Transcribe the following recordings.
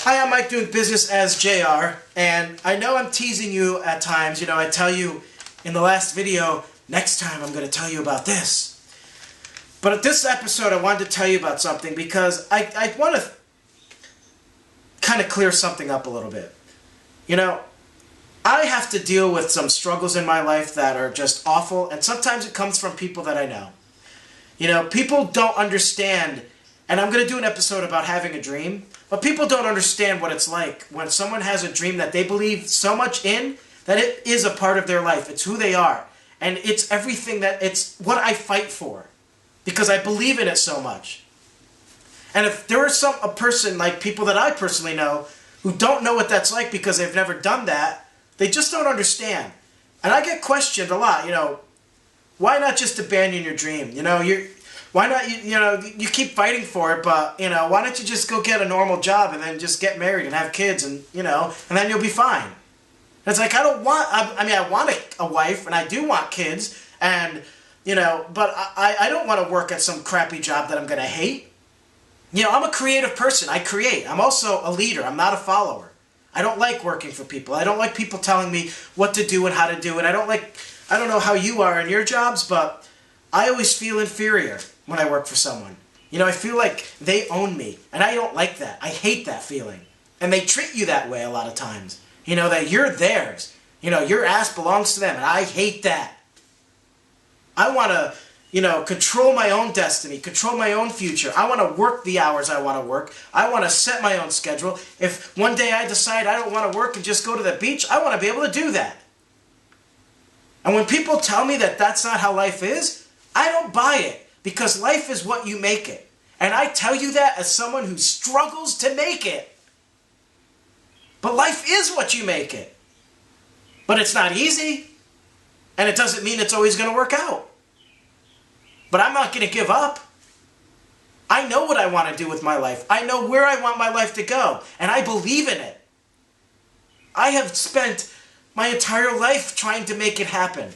Hi, I'm Mike doing business as JR, and I know I'm teasing you at times. You know, I tell you in the last video, next time I'm going to tell you about this. But at this episode, I wanted to tell you about something because I want to kind of clear something up a little bit. You know, I have to deal with some struggles in my life that are just awful, and sometimes it comes from people that I know. You know, people don't understand, and I'm going to do an episode about having a dream, but people don't understand what it's like when someone has a dream that they believe so much in that it is a part of their life. It's who they are, and it's everything it's what I fight for because I believe in it so much. And if there is a person, like people that I personally know, who don't know what that's like because they've never done that, they just don't understand. And I get questioned a lot, you know, why not just abandon your dream? You know, why not, you keep fighting for it, but, you know, why don't you just go get a normal job and then just get married and have kids and, you know, and then you'll be fine. And it's like, I want a wife and I do want kids and, you know, but I don't want to work at some crappy job that I'm going to hate. You know, I'm a creative person. I create. I'm also a leader. I'm not a follower. I don't like working for people. I don't like people telling me what to do and how to do it. I don't know how you are in your jobs, but I always feel inferior when I work for someone. You know, I feel like they own me, and I don't like that. I hate that feeling. And they treat you that way a lot of times. You know, that you're theirs. You know, your ass belongs to them, and I hate that. I want to, you know, control my own destiny, control my own future. I want to work the hours I want to work. I want to set my own schedule. If one day I decide I don't want to work and just go to the beach, I want to be able to do that. And when people tell me that that's not how life is, I don't buy it, because life is what you make it. And I tell you that as someone who struggles to make it. But life is what you make it. But it's not easy. And it doesn't mean it's always going to work out. But I'm not going to give up. I know what I want to do with my life. I know where I want my life to go. And I believe in it. I have spent my entire life trying to make it happen.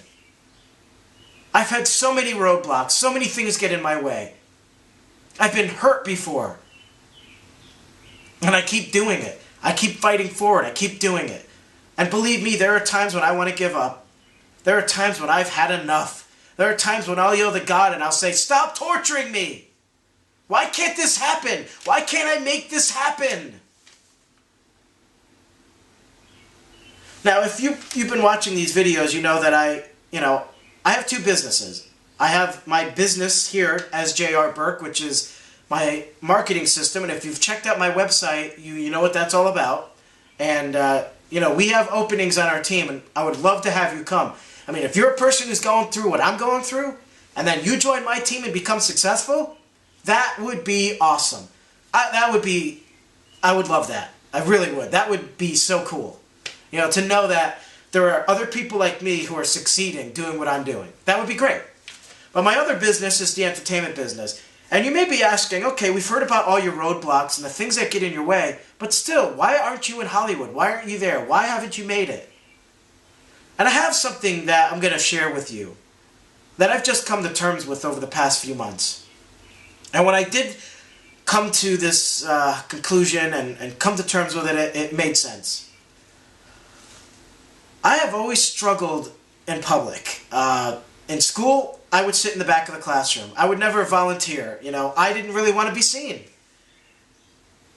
I've had so many roadblocks, so many things get in my way. I've been hurt before. And I keep doing it. I keep fighting forward. I keep doing it. And believe me, there are times when I want to give up. There are times when I've had enough. There are times when I'll yell to God and I'll say, stop torturing me. Why can't this happen? Why can't I make this happen? Now, if you've been watching these videos, you know that I have two businesses. I have my business here as JR Burke, which is my marketing system. And if you've checked out my website, you know what that's all about. And, you know, we have openings on our team, and I would love to have you come. I mean, if you're a person who's going through what I'm going through, and then you join my team and become successful, that would be awesome. I would love that. I really would. That would be so cool. You know, to know that there are other people like me who are succeeding doing what I'm doing. That would be great. But my other business is the entertainment business. And you may be asking, okay, we've heard about all your roadblocks and the things that get in your way, but still, why aren't you in Hollywood? Why aren't you there? Why haven't you made it? And I have something that I'm going to share with you that I've just come to terms with over the past few months. And when I did come to this conclusion and come to terms with it, it made sense. I have always struggled in public. In school, I would sit in the back of the classroom. I would never volunteer. You know, I didn't really want to be seen.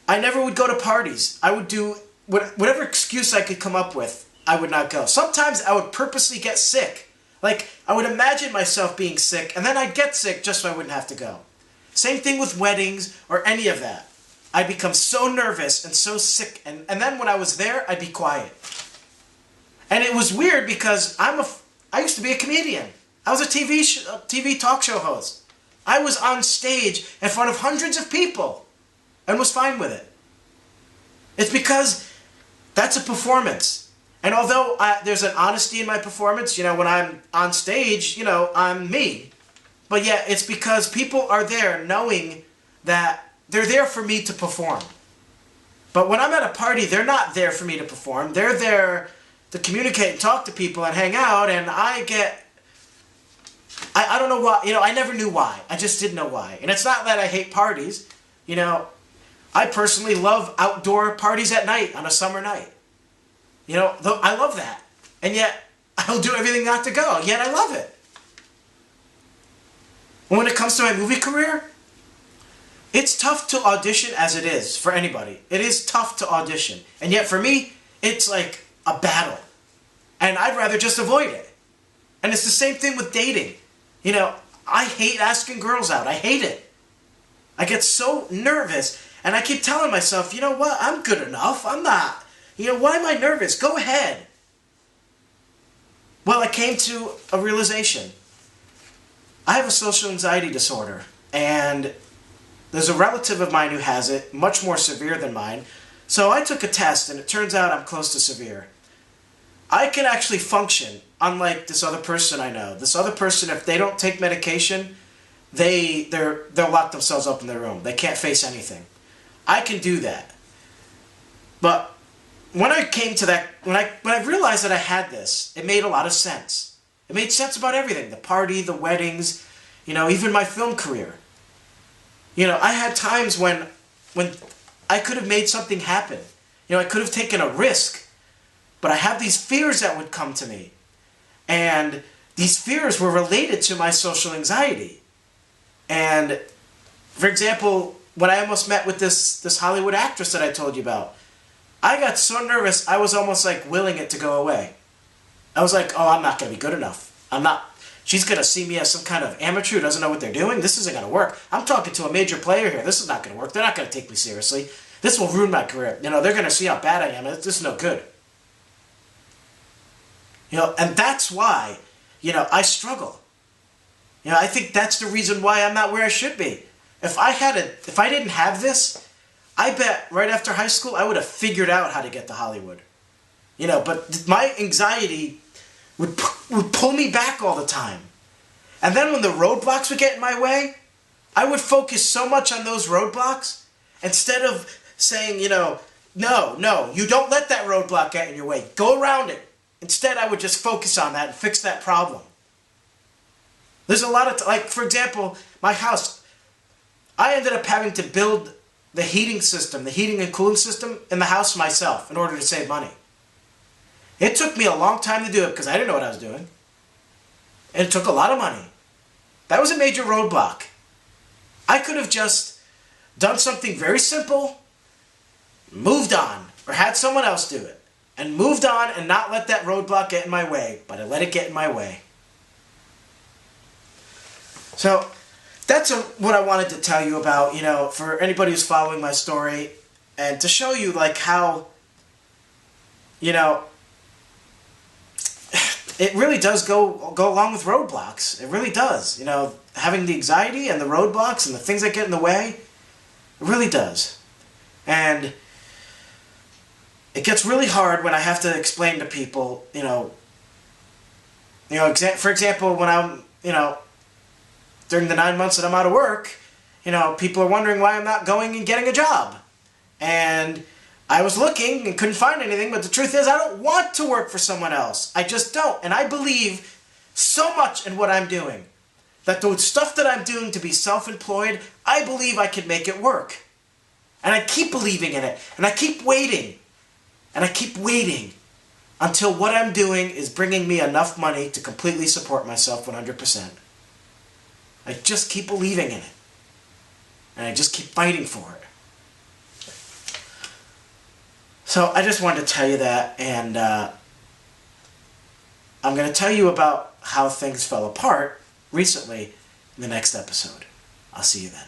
I never would go to parties. I would do whatever excuse I could come up with. I would not go. Sometimes I would purposely get sick. Like, I would imagine myself being sick, and then I'd get sick just so I wouldn't have to go. Same thing with weddings or any of that. I'd become so nervous and so sick, and then when I was there, I'd be quiet. And it was weird because I used to be a comedian. I was a TV talk show host. I was on stage in front of hundreds of people and was fine with it. It's because that's a performance. And although there's an honesty in my performance, you know, when I'm on stage, you know, I'm me. But yeah, it's because people are there knowing that they're there for me to perform. But when I'm at a party, they're not there for me to perform. They're there to communicate and talk to people and hang out, and I don't know why, you know, I never knew why. I just didn't know why. And it's not that I hate parties, you know. I personally love outdoor parties at night on a summer night. You know, I love that. And yet, I'll do everything not to go. Yet I love it. When it comes to my movie career, it's tough to audition as it is for anybody. It is tough to audition. And yet for me, it's like a battle. And I'd rather just avoid it. And it's the same thing with dating. You know, I hate asking girls out. I hate it. I get so nervous. And I keep telling myself, you know what? I'm good enough. I'm not. You know, why am I nervous? Go ahead. Well, I came to a realization. I have a social anxiety disorder, and there's a relative of mine who has it, much more severe than mine. So I took a test, and it turns out I'm close to severe. I can actually function, unlike this other person I know. This other person, if they don't take medication, they'll lock themselves up in their room. They can't face anything. I can do that. But when I came to that, when I realized that I had this, it made a lot of sense. It made sense about everything. The party, the weddings, you know, even my film career. You know, I had times when I could have made something happen. You know, I could have taken a risk. But I had these fears that would come to me. And these fears were related to my social anxiety. And, for example, when I almost met with this Hollywood actress that I told you about, I got so nervous, I was almost like willing it to go away. I was like, oh, I'm not going to be good enough. I'm not. She's going to see me as some kind of amateur who doesn't know what they're doing. This isn't going to work. I'm talking to a major player here. This is not going to work. They're not going to take me seriously. This will ruin my career. You know, they're going to see how bad I am. This is no good. You know, and that's why, you know, I struggle. You know, I think that's the reason why I'm not where I should be. If I didn't have this, I bet right after high school I would have figured out how to get to Hollywood. You know, but my anxiety would pull me back all the time. And then when the roadblocks would get in my way, I would focus so much on those roadblocks instead of saying, you know, no, you don't let that roadblock get in your way. Go around it. Instead, I would just focus on that and fix that problem. There's a lot of, like, for example, my house, I ended up having to build the heating and cooling system in the house myself in order to save money. It took me a long time to do it because I didn't know what I was doing. And it took a lot of money. That was a major roadblock. I could have just done something very simple, moved on, or had someone else do it, and moved on and not let that roadblock get in my way, but I let it get in my way. So that's what I wanted to tell you about, you know, for anybody who's following my story, and to show you, like, how, you know, it really does go along with roadblocks. It really does. You know, having the anxiety and the roadblocks and the things that get in the way, it really does. And it gets really hard when I have to explain to people, you know, for example, when I'm, you know, during the 9 months that I'm out of work, you know, people are wondering why I'm not going and getting a job. And I was looking and couldn't find anything, but the truth is I don't want to work for someone else. I just don't. And I believe so much in what I'm doing that the stuff that I'm doing to be self-employed, I believe I can make it work. And I keep believing in it. And I keep waiting. And I keep waiting until what I'm doing is bringing me enough money to completely support myself 100%. I just keep believing in it. And I just keep fighting for it. So I just wanted to tell you that, and I'm going to tell you about how things fell apart recently in the next episode. I'll see you then.